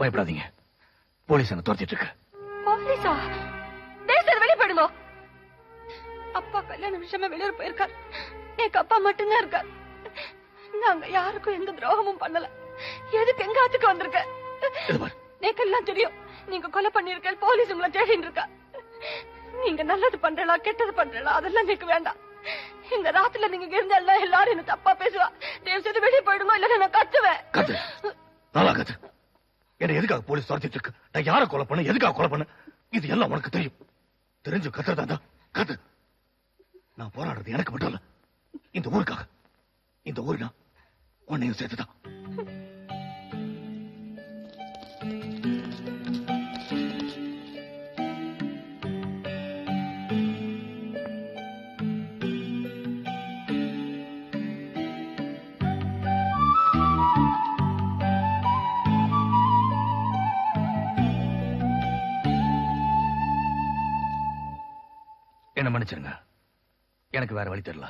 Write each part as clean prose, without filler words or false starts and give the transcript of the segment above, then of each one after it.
பயப்படாதீங்க, போலீஸ் என்ன துரத்திட்டு இருக்கு. போலீஸா? சார் வெளியே போயிடுங்க. அப்பா கல்யாண விஷயமா வெளியூர் போயிருக்கார். எங்க அப்பா மட்டும்தான் இருக்கார். நாங்க யாருக்கும் எந்த துரோகமும் பண்ணல. எதுக்கு எங்க ஆத்துக்கு வந்திருக்க? எல்லாம் தெரியும். நீங்க கொலை பண்ணிருக்க, போலீஸ் உங்களை தேடிட்டு இருக்கா. நீங்க நல்லது பண்றா கெட்டது பண்றா அதெல்லாம் எனக்கு வேண்டாம். எங்க ராத்துல நீங்க இருந்தா எல்லாரும் என்ன தப்பா பேசுவா. தயவு செய்து வெளியே போயிடுங்க, இல்ல நான் கத்துவேன். நல்லா கத்து. என்ன எதுக்காக போலீஸ் துரத்திட்டு இருக்கு? நான் யாரை கொலை பண்ண, எதுக்காக கொலை பண்ண, இது எல்லாம் உனக்கு தெரியும். தெரிஞ்சு கத்துறதா கத்து. நான் போராடுறது எனக்கு மட்டும் இல்ல, இந்த ஊருக்காக. இந்த ஊருனா உன்னையும் சேர்த்துதான். என்ன மன்னிச்சிருங்க, எனக்கு வேற வழி தெரியல.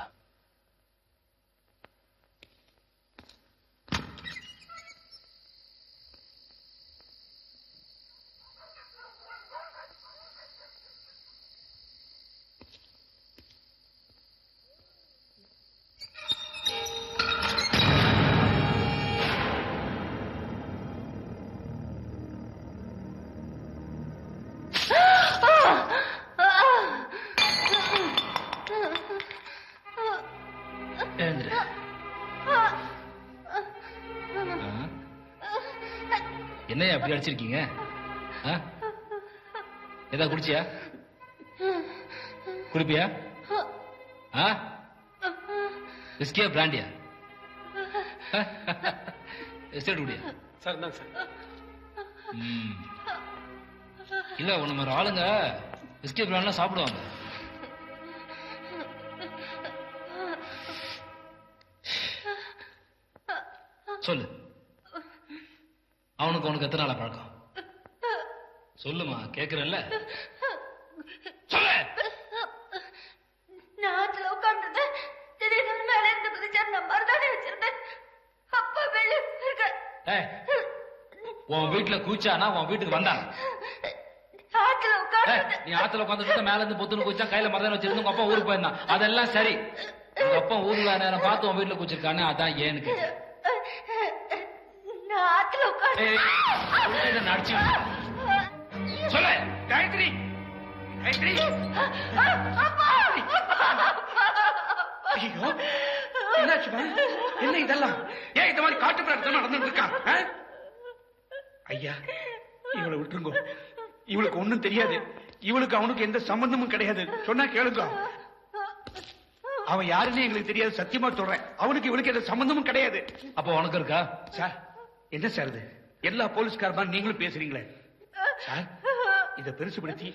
என்னையா அப்படி அடிச்சிருக்கீங்க? ஏதாவது குடிச்சியா? குடிப்பியா? விஸ்கியா பிராண்டியா? எஸ்டேட் குடியா? சார் தான் சார். இல்ல உன்ன மாதிரி ஆளுங்க விஸ்கி பிராண்ட்லாம் சாப்பிடுவாங்க. சொல்லு, அவனுக்கு உனக்கு எத்தனை நாளா பழக்கம்? சொல்லுமா, கேக்குறல்ல? சொல்லு. நான் உட்கார்ந்து திடீர்னு மேல இருந்து குதிச்சார். நான் மருதாணி வச்சிருந்தேன். அப்பா வெளியே இருக்க. உன் வீட்டுல கூச்சானா உன் வீட்டுக்கு வந்தான். நீ ஆத்துல உட்காந்துட்டு மேல இருந்து பொத்துன்னு கூச்சா, கையில மருதாணி வச்சிருந்து உங்க அப்பா ஊருக்கு போயிருந்தான். அதெல்லாம் சரி. உங்க அப்பா ஊர்ல நேரம் பார்த்து உன் வீட்டுல கூச்சிருக்கானே, அதான் ஏன்னு கேட்டு சொல்ல. காயத்ரி, காயத்ரி. என்னாச்சு? என்ன இதெல்லாம்? ஏன் இந்த மாதிரி காட்டு பிரார்த்தனை நடந்துட்டு இருக்கான்? ஐயா, இவளை விட்டுருங்க. இவளுக்கு ஒண்ணும் தெரியாது. இவளுக்கு அவனுக்கு எந்த சம்பந்தமும் கிடையாது. சொன்னா கேளுங்க. அவன் யாருன்னு எங்களுக்கு தெரியாது, சத்தியமா சொல்றேன். அவனுக்கு இவளுக்கு எந்த சம்பந்தமும் கிடையாது. அப்ப உனக்கு இருக்கா? சார், என்ன சார் இது? எல்லா போலீஸ்காரமா நீங்களும் பேசுறீங்களே சார். இதை பெருசுபடுத்தி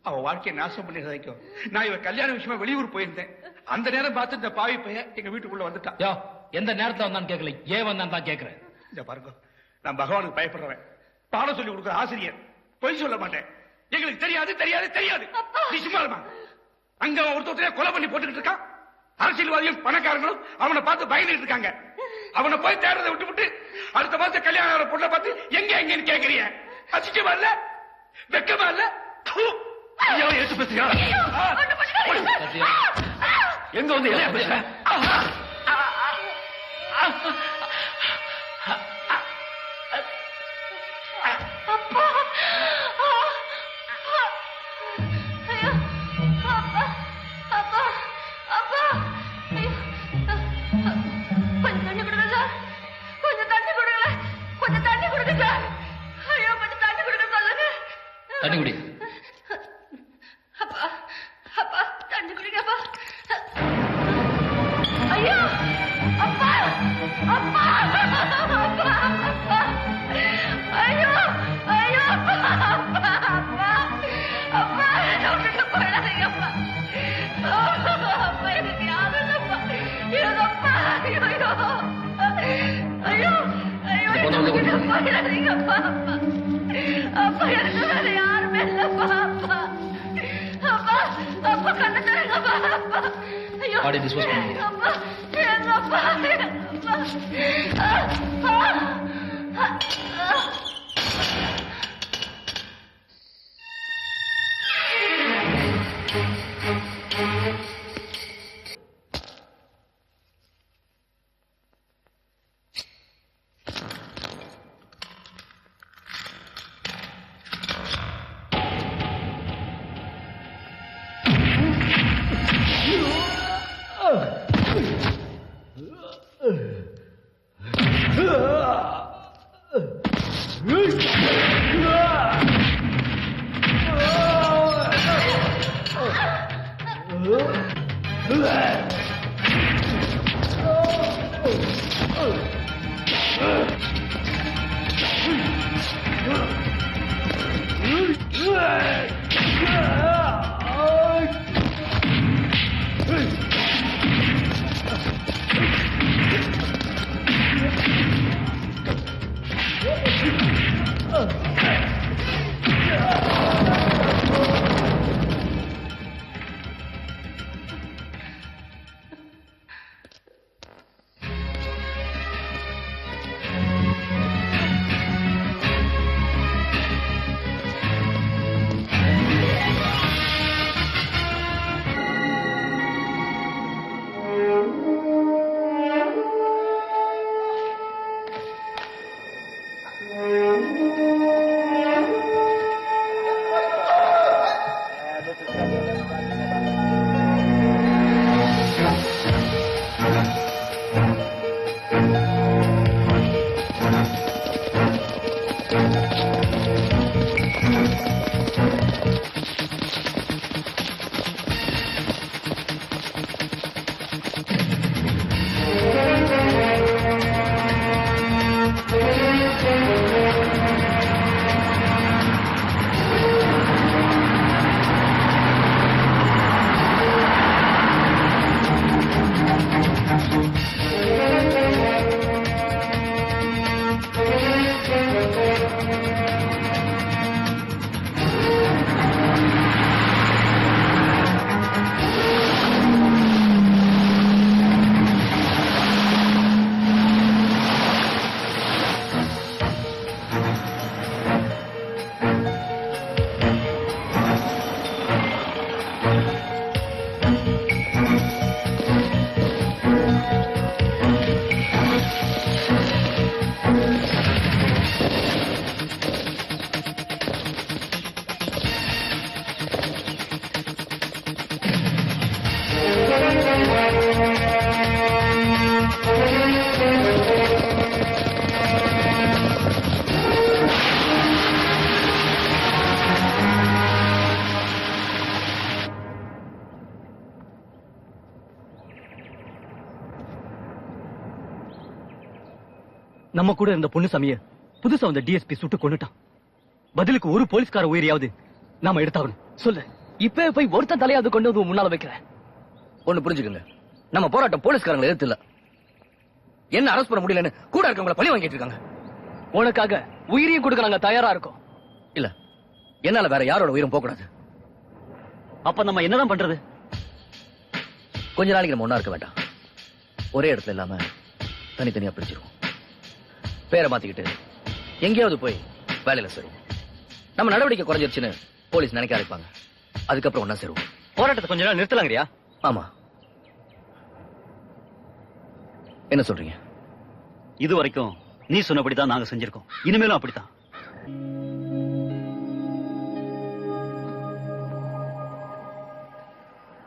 அவ வாழ்க்கையை நாசம் பண்ணி வைக்கும். நான் இவ கல்யாண விஷயமா வெளியூர் போயிருந்தேன். அந்த நேரம் பார்த்து இந்த பாவி பையன் எங்க வீட்டுக்குள்ள வந்துட்டான். எந்த நேரத்துல வந்தான்னு கேட்கல, ஏன் வந்தான் தான் கேட்கிறேன். இந்த பாருங்க, நான் பகவானுக்கு பயப்படுறவன். பாடம் சொல்லி கொடுக்குற ஆசிரியர். பொய் சொல்ல மாட்டேன். எங்களுக்கு தெரியாது தெரியாது தெரியாது. நீ சும்மா இருமா. அங்க ஒருத்தர் கொலை பண்ணி போட்டுக்கிட்டு இருக்கான். அரசியல்வாதியும் பணக்காரங்களும் அவனை பார்த்து பயந்துட்டு இருக்காங்க. அவனை போய் தேடுறதை விட்டு விட்டு அடுத்த மாசம் கல்யாணம் பொண்ணை பார்த்து எங்க எங்கன்னு கேக்குறீங்க. அசிக்கமா இல்ல? வெக்கமா இல்ல? எடுத்து பேசுறியா? எங்க வந்து என்ன பேசுற? தண்ணி குடி. அப்பா, அப்பா, தண்ணி குடிங்கப்பா. ஐயோ, அப்பா, அப்பா, அப்பா, அப்பா, ஐயோ, ஐயோ, அப்பா, அப்பா, அப்பா, அப்பா, விட்டுட்டு போயிடாதீங்கப்பா. அப்பா, எனக்கு யாரும் இல்லப்பா. இருங்கப்பா, ஐயோ, ஐயோ, ஐயோ, ஐயோ, விட்டுட்டு போயிடாதீங்கப்பா. அப்பா, அப்பா, எனக்கு வேற யாருமே இல்ல. அப்பா அப்பா கண்ண தரங்கப்பா அப்பா ஐயோ பாடி டிஸ்போஸ் பண்ணுங்க. அப்பா எங்கப்பா நம்ம கூட இருந்த பொண்ணு சமய புதுசா வந்த டிஎஸ்பி சுட்டு கொண்டுட்டான். பதிலுக்கு ஒரு போலீஸ்கார உயிரியாவது நாம எடுத்தாகணும். சொல்லு, இப்ப போய் ஒருத்தன் தலையாவது கொண்டு வந்து முன்னால வைக்கிறேன். ஒண்ணு புரிஞ்சுக்கங்க, நம்ம போராட்டம் போலீஸ்காரங்களை எதிர்த்து இல்ல. என்ன அரெஸ்ட் பண்ண முடியலன்னு கூட இருக்கவங்களை பழி வாங்கிட்டு இருக்காங்க. உனக்காக உயிரையும் கொடுக்க நாங்க தயாரா இருக்கோம். இல்ல, என்னால வேற யாரோட உயிரும் போக கூடாது. அப்ப நம்ம என்னதான் பண்றது? கொஞ்ச நாளைக்கு நம்ம ஒண்ணா இருக்க வேண்டாம். ஒரே இடத்துல இல்லாம தனித்தனியா பிரிச்சிருவோம். பேரை மாத்திக்கிட்டு எங்கேயாவது போய் வேலையில சேருவோம். நம்ம நடவடிக்கை குறைஞ்சிருச்சுன்னு போலீஸ் நினைக்க ஆரம்பிப்பாங்க. அதுக்கப்புறம் ஒன்னா சேருவோம். போராட்டத்தை கொஞ்ச நாள் நிறுத்தலாங்கறியா? ஆமா. என்ன சொல்றீங்க? இது வரைக்கும் நீ சொன்னபடிதான் நாங்க செஞ்சிருக்கோம். இனிமேலும் அப்படித்தான்.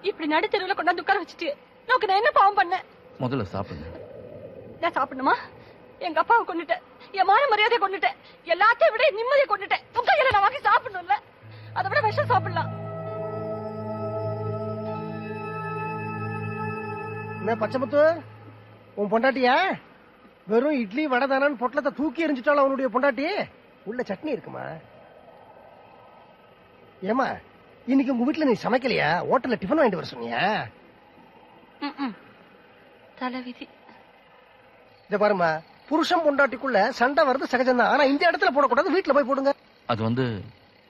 இப்படி நடுத்தெருவுல கொண்டாந்து உட்கார வச்சுட்டு நோக்கு நான் என்ன பாவம் பண்ணேன்? முதல்ல சாப்பிடுங்க. நான் சாப்பிடணுமா? எங்க அப்பாவை கொண்டுட்டேன், என் மான மரியாதையை கொண்டுட்டேன், எல்லாத்தையும் விட நிம்மதியை கொண்டுட்டேன். உங்க கையில நான் வாங்கி சாப்பிடணும்ல, அதை விட விஷம் சாப்பிடலாம். என்ன பச்சைமுத்து, உன் பொண்டாட்டியா? வெறும் இட்லி வடை தானான்னு பொட்டலத்தை தூக்கி எரிஞ்சிட்டாலும் அவனுடைய பொண்டாட்டி. உள்ள சட்னி இருக்குமா? ஏமா, இன்னைக்கு உங்க வீட்டுல நீ சமைக்கலையா? ஹோட்டல்ல டிஃபன் வாங்கிட்டு வர சொன்னியா? தலைவிதி. இத பாருமா, புருஷன் பொண்டாட்டிக்குள்ள சண்டை வர்றது சகஜம்தான். ஆனா இந்த இடத்துல போடக்கூடாது, வீட்டுல போய் போடுங்க. அது வந்து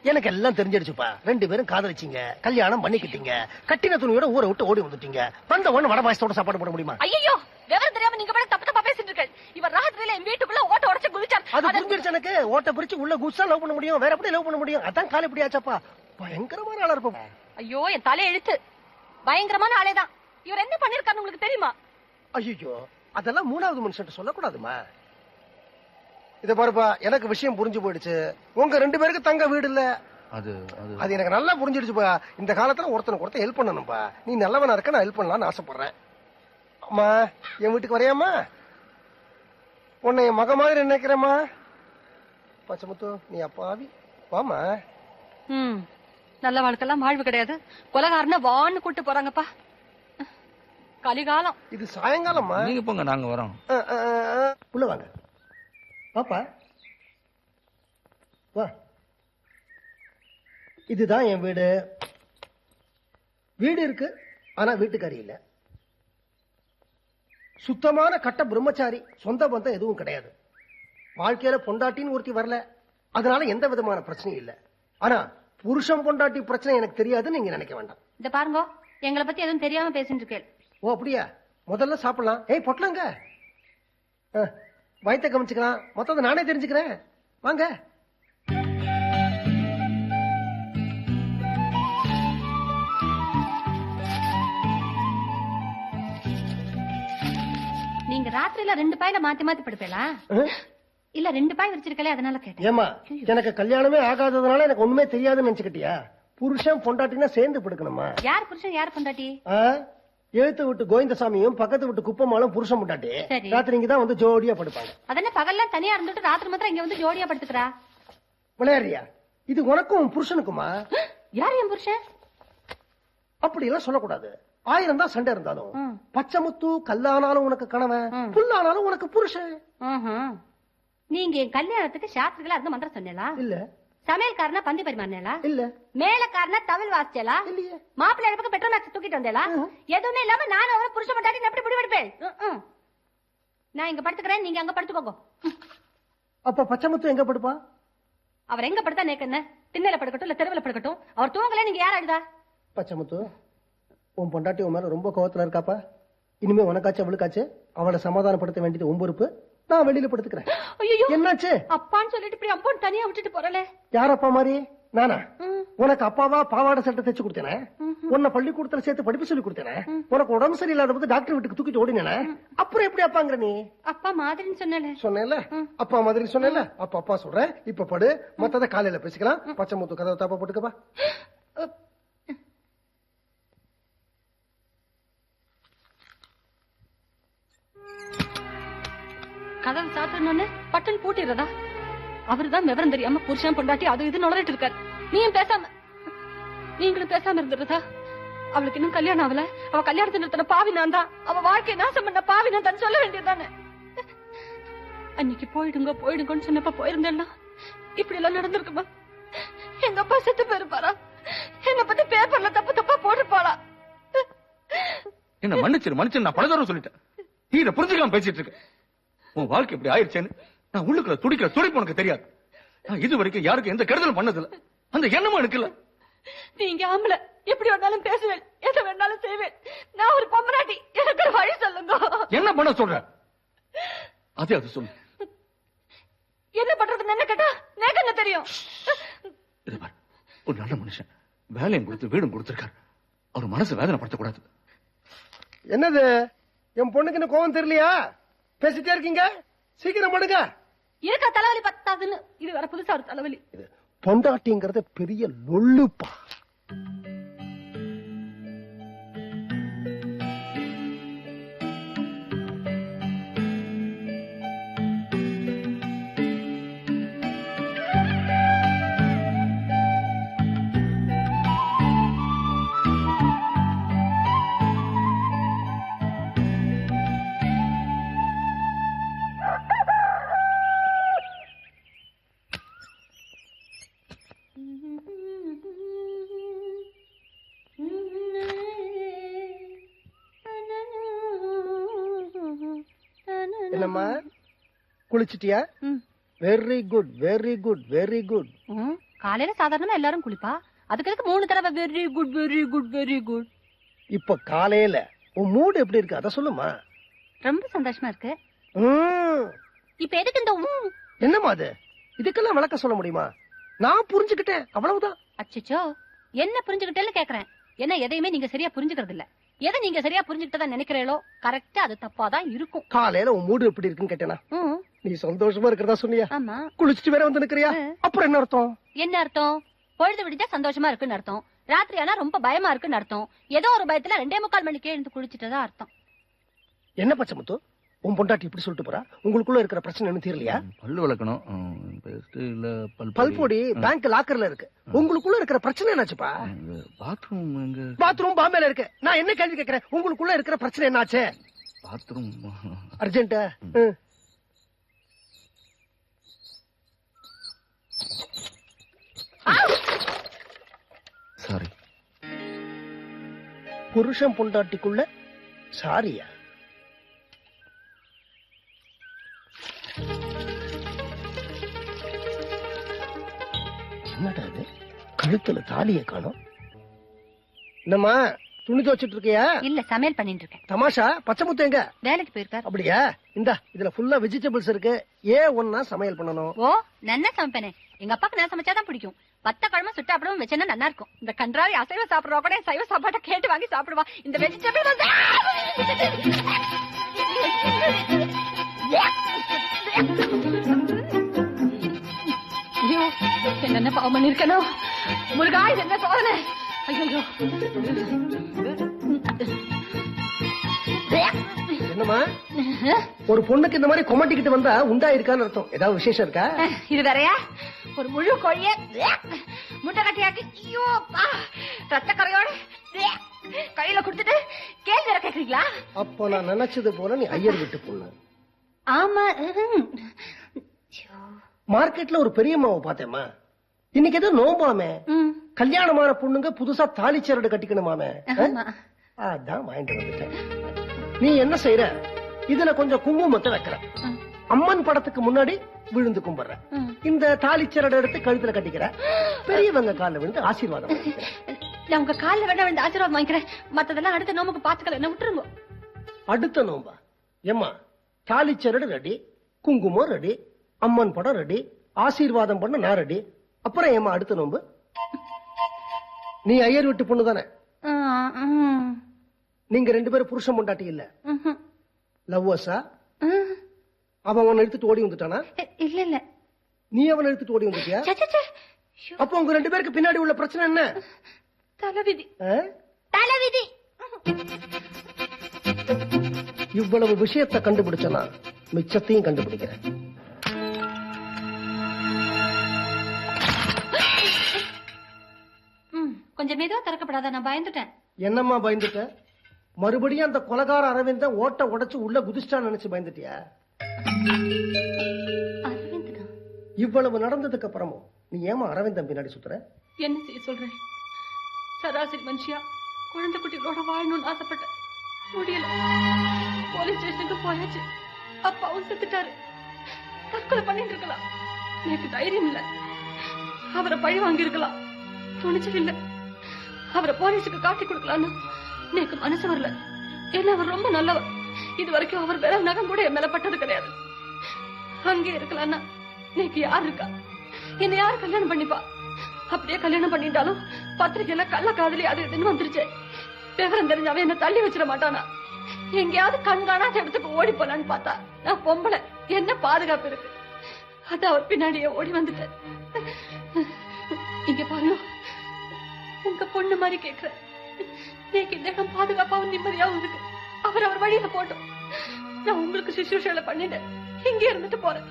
எனக்கு எல்லாம் தெரிஞ்சிடுச்சுப்பா. 2 பேரும் காதலிச்சீங்க, கல்யாணம் பண்ணிக்கிட்டீங்க, கட்டின துணியோட ஊரை விட்டு ஓடி வந்துட்டீங்க. வந்த உடனே வடை பாயசத்தோட சாப்பாடு போட முடியுமா? ஐயோ, விவரம் தெரியாம நீங்க பாட்டு தப்பு தப்பா பேசிட்டு இருக்கீங்க. இவர் ராத்திரியில என் வீட்டுக்குள்ள ஓட்ட உடைச்சு குதிச்சார். அது புரிஞ்சிருச்சு எனக்கு. ஓட்ட பிரிச்சு உள்ள குச்சா லவ் பண்ண முடியும், வேற எப்படி லவ் பண்ண முடியும்? அதான் காலை இப்படி ஆச்சாப்பா. பயங்கரமான ஆளா இருப்போம். ஐயோ, என் தலை எழுத்து. பயங்கரமான ஆளேதான். இவர் என்ன பண்ணிருக்காரு உங்களுக்கு தெரியுமா? ஐயோ, அதெல்லாம் 3வது மனுஷன் சொல்லக்கூடாதுமா. இத பாருப்பா, எனக்கு விஷயம் புரிஞ்சு போயிடுச்சு. உங்க 2 பேருக்கு தங்க வீடு இல்ல. அது எனக்கு நல்லா புரிஞ்சிடுச்சுப்பா. இந்த காலத்துல ஒருத்தனுக்கு ஒருத்தன் ஹெல்ப் பண்ணணும்பா. நீ நல்லவனா இருக்க, நான் ஹெல்ப் பண்ணலாம்னு ஆசைப்படுறேன். அம்மா, என் வீட்டுக்கு வரையாமா? உன்னை என் மக மாதிரி நினைக்கிறேம்மா. பச்சமுத்து, நீ அப்பாவி வாமா. நல்ல வாழ்க்கெல்லாம் வாழ்வு கிடையாது. கொலகாரன வான்னு கூட்டு போறாங்கப்பா. கலிகாலம். இது சாயங்காலம்மா. நீங்க போங்க, நாங்க வரோம். உள்ள வாங்க. பாப்பா வா. இதுதான் என் வீடு. வீடு இருக்கு, ஆனா வீட்டுக்காரி இல்ல. சுத்தமான கட்ட பிரம்மச்சாரி. சொந்த பந்தம் எதுவும் கிடையாது. வாழ்க்கையில பொண்டாட்டின்னு ஒருத்தி வரல, அதனால எந்த விதமான பிரச்சனையும் இல்ல. ஆனா புருஷன் பொண்டாட்டி பிரச்சனை எனக்கு தெரியாதுன்னு நீங்க நினைக்க வேண்டாம். இந்த பாருங்க, எங்களை பத்தி எதுவும் தெரியாம பேசிட்டு இருக்கேன். ஓ அப்படியா? முதல்ல சாப்பிடலாம். ஏய் பொட்டலங்க, வயிற்ற கவனிச்சுக்கலாம். மொத்தத்தை நானே தெரிஞ்சுக்கிறேன். வாங்க. நீங்க ராத்திரியில 2 பாயில மாத்தி மாத்தி படுப்பீங்களா? இல்ல 2 பாய் விரிச்சிருக்கல, அதனால கேட்டேன். ஏமா, எனக்கு கல்யாணமே ஆகாததுனால எனக்கு ஒண்ணுமே தெரியாதுன்னு நினைச்சுக்கிட்டியா? புருஷன் பொண்டாட்டினா சேர்ந்து படுக்கணுமா? யார் புருஷன் யார் பொண்டாட்டி? எழுத்து விட்டு கோவிந்தசாமியும் பக்கத்து விட்டு குப்பமாலும் புருஷன் பொண்டாட்டி சரி. ராத்திரி இங்கதான் வந்து ஜோடியா படுப்பாங்க. அதென்ன பகல்லாம் தனியா இருந்துட்டு ராத்திரி மாத்திரம் இங்க வந்து ஜோடியா படுத்துக்கிறா? விளையாடுறியா? இது உனக்கும் புருஷனுக்குமா? யார் என் புருஷன்? அப்படி எல்லாம் சொல்லக்கூடாது. 1000 தான் சண்டை இருந்தாலும் பச்சைமுத்து கல்லானாலும் உனக்கு கணவன், புல்லானாலும் உனக்கு புருஷன். நீங்க என் கல்யாணத்துக்கு சாஸ்திரிகளா இருந்து மந்திரம் சொன்னீங்களா? இல்ல. சமையல்காரனா பந்தி பரிமாறினேளா? இல்ல. மேலக்காரனா தவில் வாசிச்சேளா? இல்லையே. மாப்பிள்ளை இடப்புக்கு பெட்ரோல் மேக்ஸ் தூக்கிட்டு வந்தேளா? எதுவுமே இல்லாம நானும் அவரை புருஷ மாட்டாடி எப்படி பிடிபடுப்பேன்? நான் இங்க படுத்துக்கிறேன், நீங்க அங்க படுத்துக்கோங்க. அப்ப பச்சைமுத்து எங்க படுப்பா? அவர் எங்க படுத்தா நேக்கு என்ன? திண்ணையில படுக்கட்டும் இல்ல தெருவில் படுக்கட்டும், அவர் தூங்கல. நீங்க யார் அழுதா? பச்சைமுத்து, உன் பொண்டாட்டி உன் மேல ரொம்ப கோவத்துல இருக்காப்பா. இனிமே உனக்காச்சு அவளுக்காச்சு அவளை சமாதானப்படுத்த வேண்டியது உன் பொறுப்பு. நான் வெளியில படுத்துக்கிறேன். என்னாச்சு? அப்பான்னு சொல்லிட்டு இப்படி அப்பான்னு தனியா விட்டுட்டு போறல. யார் அப்பா மாதிரி? நானா? உனக்கு அப்பாவா பாவாடை சட்டை தைச்சு கொடுத்தேனே? உன்னை பள்ளிக்கூடத்துல சேர்த்து படிப்பு சொல்லி கொடுத்தேனே? உனக்கு உடம்பு சரியில்லாத போது டாக்டர் வீட்டுக்கு தூக்கிட்டு ஓடினேனே? அப்புறம் எப்படி அப்பாங்கிற நீ? அப்பா மாதிரின்னு சொன்னல. சொன்னேன்ல, அப்பா மாதிரி சொன்னேன்ல. அப்பா சொல்றேன். இப்ப படு, மத்தத காலையில பேசிக்கலாம். பச்சைமுத்து கதவை தாப்பா போட்டுக்கப்பா. கதவு சாத்தணும்னு பட்டன் பூட்டிடுறதா? அவருதான் விவரம் தெரியாம புருஷன் பொண்டாட்டி அது இது நுழைட்டு இருக்காரு. நீங்களும் பேசாம இருந்துருதா? அவளுக்கு இன்னும் கல்யாணம் ஆகல. அவ கல்யாணத்தை நிறுத்தின பாவி நான் தான். அவ வாழ்க்கையை நாசம் பண்ண பாவி நான் தான் சொல்ல வேண்டியதுதானே. அன்னைக்கு போயிடுங்கன்னு சொன்னப்ப போயிருந்தேன்னா இப்படி எல்லாம் நடந்திருக்குமா? எங்க அப்பா செத்து போயிருப்பாரா? என்ன பத்தி பேப்பர்ல தப்பு தப்பா போட்டிருப்பாளா? என்ன மன்னிச்சிரு, நான் பல தடவை சொல்லிட்டேன். நீ இதை புரிஞ்சுக்காம பேசிட்டு இருக்க. உன் வாழ்க்கை இப்படி ஆயிடுச்சேன்னு நான் உள்ளுக்குள்ள துடிக்கிற துடிப்பு உனக்கு தெரியாது. நான் இது வரைக்கும் யாருக்கும் எந்த கெடுதலும் பண்ணதில்ல. அந்த எண்ணமும் எனக்கு இல்ல. நீங்க ஆம்பள எப்படி வேணாலும் பேசுவேன், எதை வேணாலும் செய்வேன். நான் ஒரு பொம்மராட்டி, எனக்கு ஒரு வழி சொல்லுங்க. என்ன பண்ண சொல்ற? அது சொல்லு. என்ன பண்றதுன்னு என்ன கேட்டா எனக்கு என்ன தெரியும்? இது பாரு, ஒரு நல்ல மனுஷன் வேலையும் கொடுத்து வீடும் கொடுத்திருக்காரு. அவர் மனசு வேதனைப்படுத்த கூடாது. என்னது, என் பொண்ணுக்கு என்ன கோவம் தெரியலையா? பேசிட்டே இருக்கீங்க, சீக்கிரம் படுங்க. இருக்க தலைவலி பத்தாதுன்னு இது வர புதுசா ஒரு தலைவலி. பொண்டாட்டிங்கிறது பெரிய லொல்லுப்பா. என்னம்மா, குளிச்சிட்டியா? Very good, very good, very good. காலையில சாதாரணமா எல்லாரும் குளிப்பா, அதுக்கு எதுக்கு 3 தடவை very good very good very good? இப்ப காலையில உன் மூடு எப்படி இருக்கு அத சொல்லுமா. ரொம்ப சந்தோஷமா இருக்கு. இப்ப எதுக்கு இந்த என்னமா அது? இதுக்கெல்லாம் விளக்க சொல்ல முடியுமா? நான் புரிஞ்சுக்கிட்டேன், அவ்வளவுதான். அச்சச்சோ, என்ன புரிஞ்சுக்கிட்டேன்னு கேக்குறேன். என்ன எதையுமே நீங்க சரியா புரிஞ்சுக்கிறது இல்ல. எதை நீங்க சரியா புரிஞ்சுக்கிட்டதா நினைக்கிறீங்களோ கரெக்டா அது தப்பாதான் இருக்கும். காலையில உன் மூடு எப்படி இருக்குன்னு கேட்டேனா? நீ சந்தோஷமா இருக்கிறதா சொன்னியா? ஆமா. குளிச்சுட்டு வேற வந்து நிக்கிறியா? அப்புறம் என்ன அர்த்தம்? என்ன அர்த்தம்? பொழுது விடிஞ்சா சந்தோஷமா இருக்குன்னு அர்த்தம். ராத்திரி ஆனா ரொம்ப பயமா இருக்குன்னு அர்த்தம். ஏதோ ஒரு பயத்துல 2:45 மணிக்கே எழுந்து குளிச்சுட்டதா அர்த்தம். என்ன பச்சமுத்து, உன் பொண்டாட்டி இப்படி சொல்லிட்டு போறா? உங்களுக்குள்ள இருக்கிற பிரச்சனை என்ன தெரியலையா? பல்லு விளக்கணும், பல்பொடி பேங்க் லாக்கர்ல இருக்கு. உங்களுக்குள்ள இருக்கிற பிரச்சனை என்னாச்சுப்பா? பாத்ரூம் பாம்பேல இருக்கு. நான் என்ன கேள்வி கேக்குறேன்? உங்களுக்குள்ள இருக்கிற பிரச்சனை என்னாச்சு? Bathroom urgent. சாரி. புருஷன் பொண்டாட்டிக்குள்ள சாரியா? என்னடா இது, கழுத்துல தாலியை காணோம்? என்னம்மா துணி துவச்சிட்டு இருக்கியா? இல்ல, சமையல் பண்ணிட்டு இருக்கேன். தமாஷா, பச்சைமுத்து எங்க? வேலைக்கு போயிருக்காரு. அப்படியா? இந்தா இதுல ஃபுல்லா வெஜிடபிள்ஸ் இருக்கு. ஒன்னா சமையல் பண்ணணும். ஓ, நன்னா சமைப்பேனே. எங்க அப்பாக்கு நான் சமைச்சாதான் பிடிக்கும். 10 கிழமை சுட்டு அப்படியே வச்சேன்னா நல்லா இருக்கும். இந்த கன்றாவி அசைவ சாப்பிடுறா கூட சைவ சாப்பாட்டை கேட்டு வாங்கி சாப்பிடுவா. இந்த வெஜிடபிள் ஐயோ, என்ன பாவம் பண்ணிருக்கணும் முருகா, இது என்ன சோதனை? ஐயோ, என்னம்மா ஒரு பொண்ணுக்கு இந்த மாதிரி கொமட்டிக்கிட்டு வந்தா உண்டா இருக்கான்னு அர்த்தம். ஏதாவது விசேஷம் இருக்கா? இது வேறையா? ஒரு முழு கோழிய முட்டை கட்டியாக்கி ஐயோ ரத்த கரையோட கையில குடுத்துட்டு கேள்வி கேக்குறீங்களா? அப்போ நான் நினைச்சது போல நீ ஐயர் வீட்டு பொண்ணு. ஆமா. மார்க்கெட்ல ஒரு பெரிய மாவை பார்த்தேம்மா. இன்னைக்கு ஏதோ நோம்பாமே. கல்யாணமான பொண்ணுங்க புதுசா தாலிச்சரடு கட்டிக்கணுமாமே. அதான் வாங்கிட்டு வந்துட்டேன். நீ என்ன செய்யற? இதுல கொஞ்சம் குங்குமத்தை வைக்கிற. அம்மன் படத்துக்கு முன்னாடி விழுந்து கும்பிடுற. இந்த தாலிச்சரடு எடுத்து கழுத்துல கட்டிக்கிற. பெரியவங்க காலில் விழுந்து ஆசீர்வாதம். நான் உங்க காலில் வேணா விழுந்து ஆசீர்வாதம் வாங்கிக்கிறேன். மத்ததெல்லாம் அடுத்த நோம்புக்கு பாத்துக்கல, என்ன விட்டுருங்க. அடுத்த நோம்பா? ஏம்மா, தாலிச்சரடு ரெடி, குங்குமம் ரெடி, அம்மன் படம் ரெடி, ஆசீர்வாதம் பண்ண நான் ரெடி. அப்புறம் ஏமா அடுத்த நோம்பு? நீ ஐயர் வீட்டு பொண்ணு தானே? நீங்க 2 பேரும் புருஷன் பொண்டாட்டி இல்ல? லவ்வர்ஸா? அவன் உன்னை எடுத்துட்டு ஓடி வந்துட்டானா? இல்ல இல்ல. நீ அவனை எடுத்துட்டு ஓடி வந்துட்டியா? அப்ப உங்க 2 பேருக்கு பின்னாடி உள்ள பிரச்சனை என்ன? தலைவிதி. தலைவிதி. இவ்வளவு விஷயத்தை கண்டுபிடிச்சனா மிச்சத்தையும் கண்டுபிடிக்கிறேன். கொஞ்சம் மெதுவா திறக்கப்படாத, நான் பயந்துட்டேன். என்னம்மா பயந்துட்ட? மறுபடியும் அந்த கொலகார அரவிந்தன் ஓட்ட உடைச்சு உள்ள குதிச்சிட்டான்னு நினைச்சு பயந்துட்டியா? இவ்வளவு நடந்ததுக்கு அப்புறமும் நீ ஏமா அரவிந்தன் பின்னாடி சுத்துற? என்ன செய்ய சொல்றேன்? சராசரி மனுஷியா குழந்தை குட்டிகளோட வாழணும்னு ஆசைப்பட்டேன், முடியல. போலீஸ் ஸ்டேஷனுக்கு போயாச்சு. அப்பாவும் செத்துட்டாரு. தற்கொலை பண்ணிட்டு இருக்கலாம். எனக்கு தைரியம் இல்ல. அவரை பழி வாங்கி இருக்கலாம், துணிச்சல் இல்ல. அவரை போலீஸுக்கு காட்டி கொடுக்கலான்னு எனக்கு மனசு வரல. ஏன்னா அவர் ரொம்ப நல்லவர். இது வரைக்கும் அவர் வேற நகம் கூட என் மேல பட்டது கிடையாது. அங்கே இருக்கலாம்னா எனக்கு யார் இருக்கா? என்ன யாரு கல்யாணம் பண்ணிப்பா? அப்படியே கல்யாணம் பண்ணிட்டாலும் பத்திரிகையில கள்ள காதலி அது இதுன்னு வந்துருச்சு. விவரம் தெரிஞ்சாவே என்ன தள்ளி வச்சிட மாட்டானா? எங்கேயாவது கண்காணாத இடத்துக்கு ஓடி போலான்னு பார்த்தா நான் பொம்பளை, என்ன பாதுகாப்பு இருக்கு? அதான் அவர் பின்னாடியே ஓடி வந்துட்டேன். இங்க பாருங்க, உங்க பொண்ணு மாதிரி கேக்குற. நீங்க இந்த இடம் பாதுகாப்பாவும் நிம்மதியாவும் இருக்கு. அவர் வழியில போட்டோம். நான் உங்களுக்கு சுசுஷேல பண்ணிட்டேன். இங்க இருந்துட்டு போறேன்.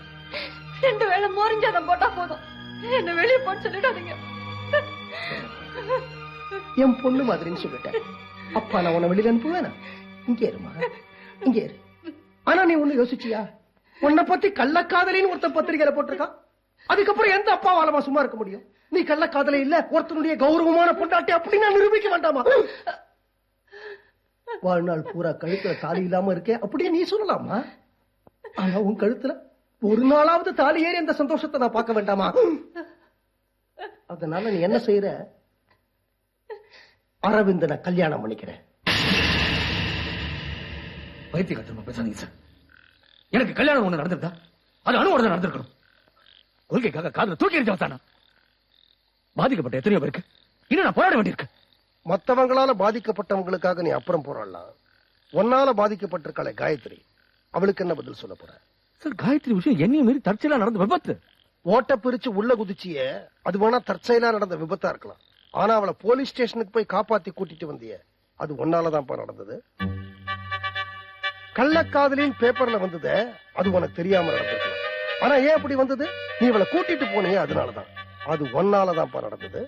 2 வேளை மோரிஞ்சாதான் போட்டா போதும். என்ன வெளியே போட்டு சொல்லிடாதீங்க. என் பொண்ணு மாதிரின்னு சொல்லிட்டேன். அப்பா நான் உன்னை வெளியில அனுப்புவேனா? இங்கே இருமா, இங்கே இரு. ஆனா நீ ஒண்ணு யோசிச்சியா? உன்னை பத்தி கள்ளக்காதலின்னு ஒருத்தன் பத்திரிகையில போட்டிருக்கான். அதுக்கப்புறம் எந்த அப்பாவாலமா சும்மா இருக்க முடியும்? நீ கள்ளக்காதலே இல்ல, ஒருத்தனுடைய கௌரவமான பொண்டாட்டி அப்படி நான் நிரூபிக்க வேண்டாமா? வாழ்நாள் பூரா கழுத்துல தாலி இல்லாம இருக்கே அப்படியே நீ சொல்லலாமா? ஆனா உன் கழுத்துல ஒரு நாளாவது தாலி ஏறி அந்த சந்தோஷத்தை நான் பார்க்க வேண்டாமா? அதனால நீ என்ன செய்யற? அரவிந்தனை கல்யாணம் பண்ணிக்கிறேன். வைத்திய கட்டணமா பேசாதீங்க சார். எனக்கு கல்யாணம் ஒண்ணு நடந்திருந்தா அது அணுவோட தான் நடந்திருக்கணும். கொள்கைக்காக காதுல தூக்கி எறிஞ்சு வந்தானா? பாதிக்கப்பட்ட எத்தனையோ பேருக்கு இன்னும் நான் போராட வேண்டியிருக்கு. மத்தவங்களால பாதிக்கப்பட்டவங்களுக்காக நீ அப்புறம் போராடலாம். ஒன்னால பாதிக்கப்பட்டிருக்காளே காயத்ரி, அவளுக்கு என்ன பதில் சொல்ல போற? சார், காயத்ரி விஷயம் என்னையும் மீறி தற்செயலா நடந்த விபத்து. ஓட்ட பிரிச்சு உள்ள குதிச்சிய, அது வேணா தற்செயலா நடந்த விபத்தா இருக்கலாம். ஆனா அவளை போலீஸ் ஸ்டேஷனுக்கு போய் காப்பாத்தி கூட்டிட்டு வந்திய, அது ஒன்னாலதான் நடந்தது. கள்ளக்காதலின் பேப்பர்ல வந்தது, அது உனக்கு தெரியாம நடந்திருக்கலாம். ஆனா ஏன் அப்படி வந்தது? நீ இவளை கூட்டிட்டு போனியே, அதனாலதான். அது ஒன்னாலதான் நடந்தது.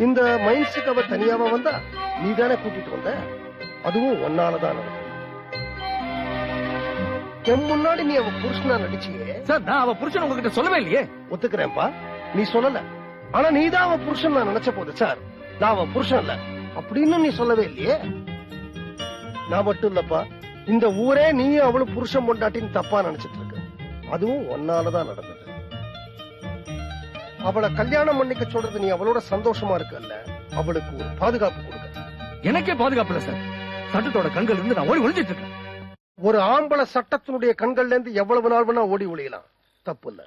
இந்த மைன்ஸுக்கு அவ தனியாவா வந்தா? நீ தானே கூட்டிட்டு வந்த, அதுவும் ஒன்னாலதான் நடந்தது. என் முன்னாடி நீ அவ புருஷனா நடிச்சியே. சார், நான் அவ புருஷன் உங்ககிட்ட சொல்லவே இல்லையே. ஒத்துக்கிறேன்ப்பா, நீ சொல்லல. ஆனா நீதான் அவ புருஷன் நான் நினைச்ச போது, சார் நான் அவ புருஷன் இல்ல அப்படின்னு நீ சொல்லவே இல்லையே. நான் மட்டும் இல்லப்பா, இந்த ஊரே நீயும் அவளும் புருஷன் பொண்டாட்டின்னு தப்பா நினைச்சிட்டு இருக்கு. அதுவும் ஒன்னாலதான் நடந்தது. அவளை கல்யாணம் பண்ணிக்க சொல்றது நீ அவளோட சந்தோஷமா இருக்கல்ல, அவளுக்கு ஒரு பாதுகாப்பு கொடுக்க. எனக்கே பாதுகாப்பு இல்ல சார். சட்டத்தோட கண்கள் இருந்து நான் ஓடி ஒளிஞ்சிட்டு இருக்கேன். ஒரு ஆம்பளை சட்டத்தினுடைய கண்கள்ல இருந்து எவ்வளவு நாள் வேணா ஓடி ஒளியலாம், தப்பு இல்ல.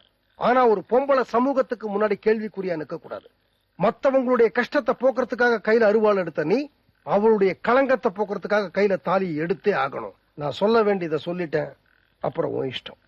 ஆனா ஒரு பொம்பளை சமூகத்துக்கு முன்னாடி கேள்விக்குறியா நிக்க கூடாது. மத்தவங்களுடைய கஷ்டத்தை போக்குறதுக்காக கையில அருவாள் எடுத்த நீ, அவளுடைய களங்கத்தை போக்குறதுக்காக கையில தாலி எடுத்தே ஆகணும். நான் சொல்ல வேண்டியதை சொல்லிட்டேன், அப்புறம் உன் இஷ்டம்.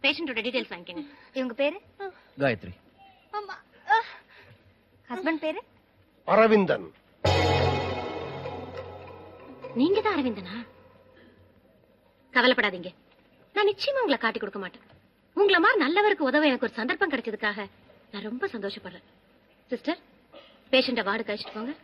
பேஷண்டோட டீடைல்ஸ் வாங்கிக்கங்க. இவங்க பேரு காயத்ரி. ஹஸ்பண்ட் பேரு அரவிந்தன். நீங்க தான் அரவிந்தனா? கவலைப்படாதீங்க, நான் நிச்சயமா உங்களை காட்டி கொடுக்க மாட்டேன். உங்களை மாதிரி நல்லவருக்கு உதவ எனக்கு ஒரு சந்தர்ப்பம் கிடைச்சதுக்காக நான் ரொம்ப சந்தோஷப்படுறேன். சிஸ்டர், பேஷண்ட வார்டு கழிச்சிட்டு போங்க.